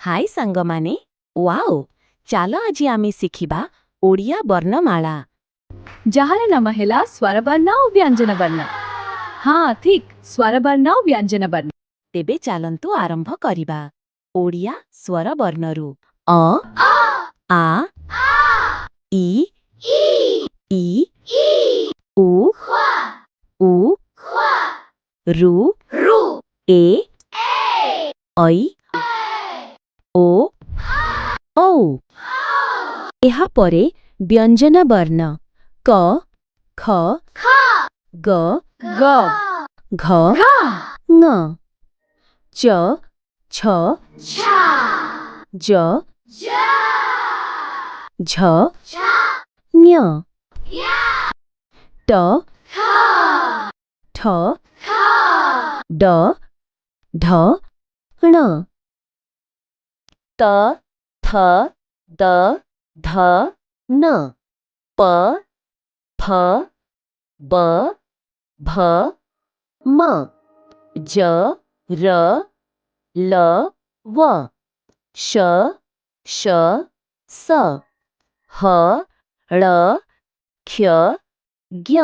हाय सांगमाने wow चालो आजी आमी शिखिबा ओडिया वर्णमाला ଯାହାର ନାମ ହେଲା ସ୍ୱରବର୍ଣ୍ଣ ଓ ବ୍ୟଞ୍ଜନ ବର୍ଣ୍ଣ। ହଁ ଠିକ୍ ସ୍ୱରବର୍ଣ୍ଣ ଓ ବ୍ୟଞ୍ଜନ ବର୍ଣ୍ଣ। तेबे चालंतु आरंभ करिबा ओडिया स्वर वर्णरु अ आ इ ई उ उ रु ए ऐ ओ औ एहा परे व्यंजन वर्ण क ख ग ग घ ङ च छ ज झ ञ ट ठ ड ढ ण त थ द ध न प फ ब भ म ज र ल व श श स ह ळ क्ष ज्ञ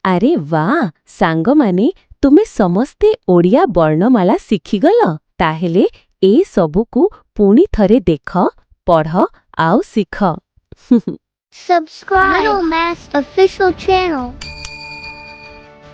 अरे वाह सांग माने तुमे समस्ते ओडिया वर्णमाला शिखिगल ताहेले ए सबुकु पुणी थरे देख पढ़ आउ शिख Subscribe Little Mass official channel.